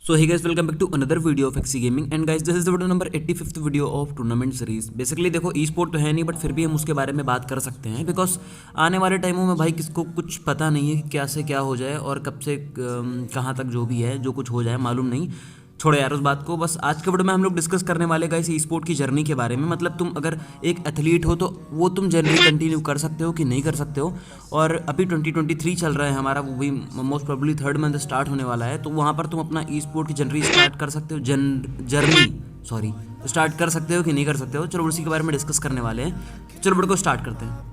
So hey guys, welcome back to another video of XC Gaming and guys this is the video number 85th video of tournament series। Basically देखो ई sport तो है नहीं but फिर भी हम उसके बारे में बात कर सकते हैं बिकॉज आने वाले टाइमों में भाई किसको कुछ पता नहीं है कि क्या से क्या हो जाए और कब से कहाँ तक जो भी है जो कुछ हो जाए मालूम नहीं। छोड़ो यार उस बात को। बस आज के वीडियो में हम लोग डिस्कस करने वाले गाइस ई स्पोर्ट की जर्नी के बारे में। मतलब तुम अगर एक एथलीट हो तो वो तुम जर्नी कंटिन्यू कर सकते हो कि नहीं कर सकते हो। और अभी 2023 चल रहा है हमारा, वो भी most probably 3rd month start होने वाला है, तो वहाँ पर तुम अपना ई स्पोर्ट की जर्नी स्टार्ट कर सकते हो जर्नी स्टार्ट कर सकते हो कि नहीं कर सकते हो। चलो उसी के बारे में डिस्कस करने वाले हैं। चलो वीडियो को स्टार्ट करते हैं।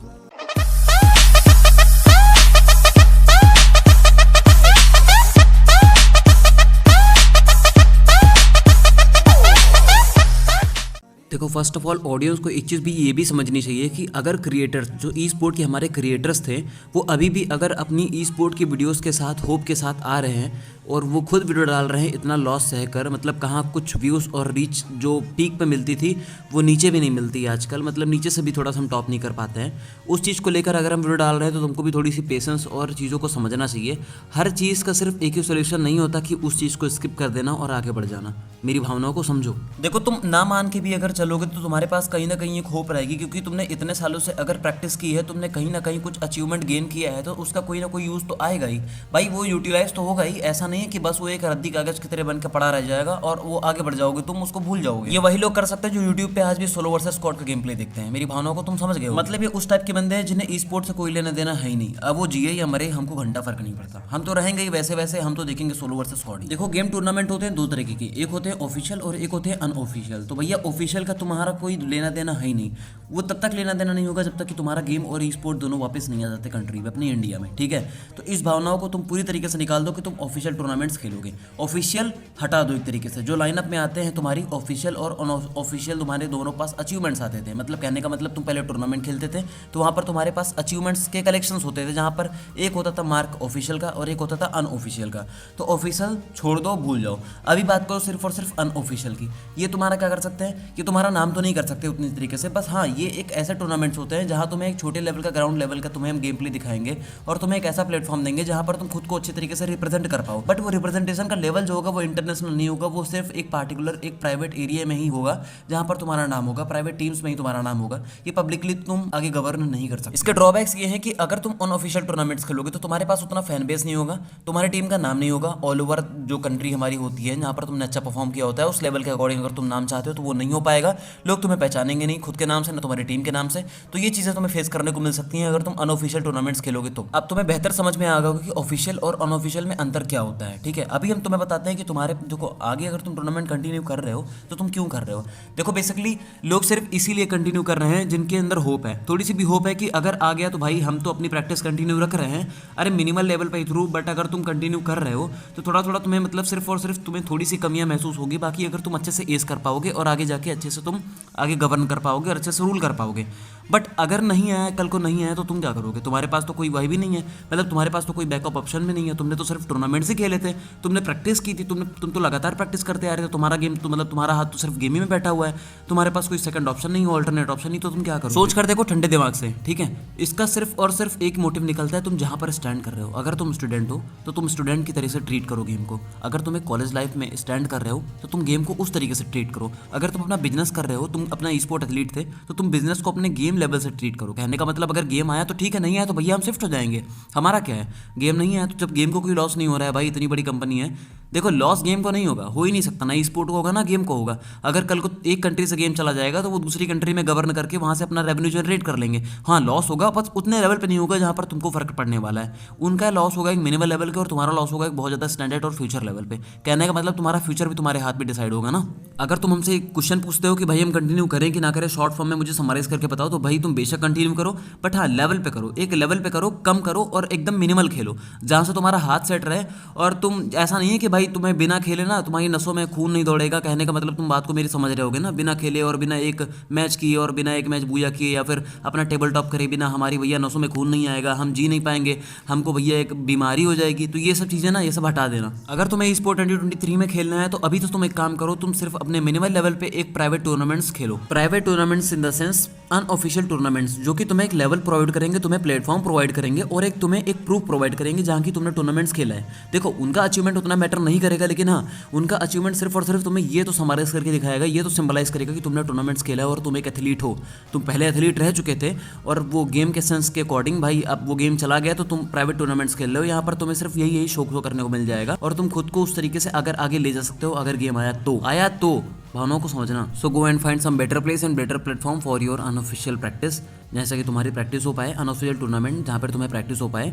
देखो फर्स्ट ऑफ ऑल ऑडियंस को एक चीज़ भी ये भी समझनी चाहिए कि अगर क्रिएटर्स जो ई स्पोर्ट के हमारे क्रिएटर्स थे वो अभी भी अगर अपनी ई स्पोर्ट की वीडियोस के साथ होप के साथ आ रहे हैं और वो खुद वीडियो डाल रहे हैं इतना लॉस सहकर, मतलब कहाँ कुछ व्यूज़ और रीच जो पीक पे मिलती थी वो नीचे भी नहीं मिलती आजकल। मतलब नीचे से भी थोड़ा सा हम टॉप नहीं कर पाते हैं। उस चीज़ को लेकर अगर हम वीडियो डाल रहे हैं तो तुमको भी थोड़ी सी पेशेंस और चीज़ों को समझना चाहिए। हर चीज़ का सिर्फ एक ही सोल्यूशन नहीं होता कि उस चीज़ को स्किप कर देना और आगे बढ़ जाना। मेरी भावनाओं को समझो। देखो तुम ना मान के भी अगर चलोगे तो तुम्हारे पास कहीं ना कहीं एक होप रहेगी, क्योंकि तुमने इतने सालों से अगर प्रैक्टिस की है, तुमने कहीं ना कहीं कुछ अचीवमेंट गेन किया है, तो उसका कोई ना कोई यूज़ तो आएगा ही भाई, वो यूटिलाइज तो होगा ही। ऐसा नहीं है कि बस वो एक रद्दी कागज की तरह बन के पड़ा रह जाएगा और वो आगे बढ़ जाओगे, तुम उसको भूल जाओगे। ये वही लोग कर सकते हैं जो यूट्यूब पे आज भी सोलो वर्सेस स्क्वाड का गेम प्ले देखते हैं। मेरी भावनाओं को तुम समझ गए हो। मतलब ये उस टाइप के बंदे हैं जिन्हें ई स्पोर्ट से कोई लेना देना है ही नहीं। अब वो जिए या मरे हमको घंटा फर्क नहीं पड़ता, हम तो रहेंगे ही वैसे वैसे, हम तो देखेंगे सोलो वर्सेस स्क्वाड। देखो गेम टूर्नामेंट होते हैं दो तरीके के, एक होते हैं ऑफिशियल और एक होते हैं अनऑफिशियल। तो भैया ऑफिशियल का तुम्हारा कोई लेना देना है ही नहीं, वो तब तक लेना देना नहीं होगा जब तक कि तुम्हारा गेम और ई स्पोर्ट दोनों वापस नहीं आ जाते कंट्री में, अपनी इंडिया में, ठीक है। तो इस भावनाओं को तुम पूरी तरीके से निकाल दो कि तुम ऑफिशियल टूर्नामेंट्स खेलोगे। ऑफिशियल हटा दो एक तरीके से। जो लाइनअप में आते हैं तुम्हारी ऑफिशियल और अनऑफिशियल, तुम्हारे दोनों पास अचीवमेंट्स आते थे। मतलब कहने का मतलब तुम पहले टूर्नामेंट खेलते थे तो वहाँ पर तुम्हारे पास अचीवमेंट्स के कलेक्शंस होते थे, जहाँ पर एक होता था मार्क ऑफिशियल का और एक होता था अनऑफिशियल का। तो ऑफिशियल छोड़ दो, भूल जाओ। अभी बात करो सिर्फ और सिर्फ अनऑफिशियल की। ये तुम्हारा क्या कर सकते हैं कि तुम्हारा नाम तो नहीं कर सकते उतनी तरीके से, बस हाँ ये एक ऐसे टूर्नामेंट्स होते हैं जहाँ तुम्हें एक छोटे लेवल का, ग्राउंड लेवल का तुम्हें हम गेम प्ले दिखाएंगे और तुम्हें एक ऐसा प्लेटफॉर्म देंगे जहाँ पर तुम खुद को अच्छे तरीके से रिप्रेजेंट कर पाओ। बट वो रिप्रेजेंटेशन का लेवल जो होगा वो इंटरनेशनल नहीं होगा, वो सिर्फ एक पार्टिकुलर एक प्राइवेट एरिया में ही होगा जहाँ पर तुम्हारा नाम होगा, प्राइवेट टीम्स में ही तुम्हारा नाम होगा। ये पब्लिकली तुम आगे गवर्न नहीं कर सकते। इसके ड्रॉबैक्स ये हैं कि अगर तुम अनऑफिशियल टूर्नामेंट्स खेलोगे तो तुम्हारे पास उतना फैन बेस नहीं होगा, तुम्हारी टीम का नाम नहीं होगा। ऑल ओवर जो कंट्री हमारी होती है जहाँ पर तुमने अच्छा परफॉर्म किया होता है उस लेवल के अकॉर्डिंग अगर तुम नाम चाहते हो तो वो नहीं हो पाएगा। लोग तुम्हें पहचानेंगे नहीं खुद के नाम से, ना तुम्हारी टीम के नाम से। तो ये चीज़ें तुम्हें फेस करने को मिल सकती हैं अगर तुम अनऑफिशियल टूर्नामेंट्स खेलोगे। तो अब तुम्हें बेहतर समझ में आ गया कि ऑफिशियल और अनऑफिशियल में अंतर क्या होता है, ठीक है। अभी हम तुम्हें बताते हैं कि तुम्हारे देखो आगे अगर तुम टूर्नामेंट कंटिन्यू कर रहे हो तो तुम क्यों कर रहे हो। देखो बेसिकली लोग सिर्फ इसीलिए कंटिन्यू कर रहे हैं जिनके अंदर होप है, थोड़ी सी भी होप है कि अगर आ गया तो भाई हम तो अपनी प्रैक्टिस कंटिन्यू रख रहे हैं, अरे मिनिमल लेवल पे थ्रू। बट अगर तुम कंटिन्यू कर रहे हो तो थोड़ा थोड़ा तुम्हें मतलब सिर्फ और सिर्फ तुम्हें थोड़ी सी कमियां महसूस होगी। बाकी अगर तुम अच्छे से एस कर पाओगे और आगे जाके अच्छे से तुम आगे गवर्न कर पाओगे और अच्छे से रूल कर पाओगे। बट अगर नहीं आया, कल को नहीं आया तो तुम क्या करोगे। तुम्हारे पास तो कोई वही भी नहीं है, मतलब तुम्हारे पास तो कोई बैकअप ऑप्शन भी नहीं है। तुमने तो सिर्फ टूर्नामेंट्स ही खेले थे, तुमने प्रैक्टिस की थी, तुम तो लगातार प्रैक्टिस करते आ रहे थे। तुम्हारा गेम तो मतलब तुम्हारा हाथ तो सिर्फ गेम ही में बैठा हुआ है, तुम्हारे पास कोई सेकंड ऑप्शन नहीं है, ऑल्टरनेट ऑप्शन नहीं, तो तुम क्या करो। सोच कर देखो ठंडे दिमाग से, ठीक है। इसका सिर्फ और सिर्फ एक मोटिव निकलता है, तुम जहाँ पर स्टैंड कर रहे हो। अगर तुम स्टूडेंट हो तो तुम स्टूडेंट की तरह से ट्रीट करो गेम को। अगर तुम्हें कॉलेज लाइफ में स्टैंड कर रहे हो तो तुम गेम को उस तरीके से ट्रीट करो। अगर तुम अपना बिजनेस कर रहे हो, तुम अपना ई स्पोर्ट एथलीट थे तो तुम बिजनेस को अपने गेम लेवल से ट्रीट करो। कहने का मतलब अगर गेम आया तो ठीक है, नहीं आया तो भैया हम शिफ्ट हो जाएंगे। हमारा क्या है, गेम नहीं आया तो जब गेम को कोई लॉस नहीं हो रहा है भाई, इतनी बड़ी कंपनी है, देखो लॉस गेम को नहीं होगा, हो ही नहीं सकता, ना ई स्पोर्ट को होगा ना गेम को होगा। अगर कल को एक कंट्री से गेम चला जाएगा तो वो दूसरी कंट्री में गवर्न करके वहाँ से अपना रेवेन्यू जनरेट कर लेंगे। हाँ लॉस होगा, बस उतने लेवल पे नहीं होगा जहाँ पर तुमको फर्क पड़ने वाला है। उनका लॉस होगा एक मिनिमल लेवल के और तुम्हारा लॉस होगा एक बहुत ज़्यादा स्टैंडर्ड और फ्यूचर लेवल पे। कहने का मतलब तुम्हारा फ्यूचर भी तुम्हारे हाथ में डिसाइड होगा ना। अगर तुम हमसे क्वेश्चन पूछते हो कि भाई हम कंटिन्यू करें कि ना करें, शॉर्ट फॉर्म में मुझे समराइज करके बताओ, तो भाई तुम बेशक कंटिन्यू करो, बट हाँ लेवल पे करो, एक लेवल पे करो, कम करो और एकदम मिनिमल खेलो जहाँ से तुम्हारा हाथ सेट रहे। और तुम ऐसा नहीं है कि भाई तुम्हें बिना खेले ना तुम्हारी नसों में खून नहीं दौड़ेगा। कहने का मतलब तुम बात को मेरी समझ रहे होगे ना। बिना खेले और बिना एक मैच किए और बिना एक मैच बूया किए या फिर अपना टेबल टॉप करे बिना हमारी भैया नसों में खून नहीं आएगा, हम जी नहीं पाएंगे, हमको भैया एक बीमारी हो जाएगी। तो ये सब चीज़ें ना, ये सब हटा देना। अगर तुम्हें ई स्पोर्ट 2023 में खेलना है तो अभी तो तुम एक काम करो, तुम सिर्फ अपने मिनिमल लेवल पे एक private tournaments Khelo. Private tournaments in the sense unofficial tournaments जो कि तुम्हें एक लेवल प्रोवाइड करेंगे, तुम्हें प्लेटफॉर्म प्रोवाइड करेंगे और एक तुम्हें एक प्रूफ प्रोवाइड करेंगे जहाँ की तुमने टूर्नामेंट्स खेला है। देखो उनका अचीवमेंट उतना मैटर नहीं करेगा, लेकिन हाँ उनका अचीवमेंट सिर्फ और सिर्फ तुम्हें ये तो समराइज करके दिखाएगा, ये तो सिंबलाइज करेगा कि तुमने टूर्नामेंट्स खेला है और तुम एक एथलीट हो। तुम पहले एथलीट रह चुके थे और वो गेम के सेंस के अकॉर्डिंग भाई अब वो गेम चला गया तो तुम प्राइवेट टूर्नामेंट्स खेल रहे हो। यहाँ पर तुम्हें सिर्फ यही शो करने को मिल जाएगा और तुम खुद को उस तरीके से अगर आगे ले जा सकते हो अगर गेम आया तो भावनाओं को समझना। So go and find some better place and better platform for your unofficial practice, जैसा कि तुम्हारी प्रैक्टिस हो पाए, अनऑफिशियल टूर्नामेंट जहाँ पर तुम्हें प्रैक्टिस हो पाए।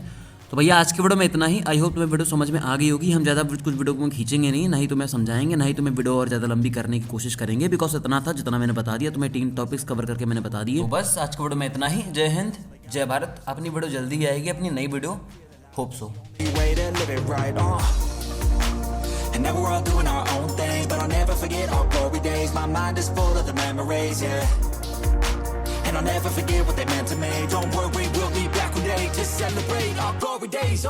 तो भैया आज की वीडियो में इतना ही। आई होप तुम्हें वीडियो समझ में आ गई होगी। हम ज़्यादा कुछ वीडियो को खींचेंगे नहीं, ना ही तुम्हें समझाएंगे, ना ही तुम्हें वीडियो और ज़्यादा लंबी करने की कोशिश करेंगे, बिकॉज इतना था जितना मैंने बता दिया। तुम्हें 3 टॉपिक्स कवर करके मैंने बता दिए। तो बस आज की वीडियो में इतना ही। जय हिंद, जय भारत। अपनी वीडियो जल्दी आएगी, अपनी नई video, hope so. And now we're all doing our own thing, but I'll never forget our glory days. My mind is full of the memories, yeah. And I'll never forget what they meant to me. Don't worry, we'll be back one day to celebrate our glory days.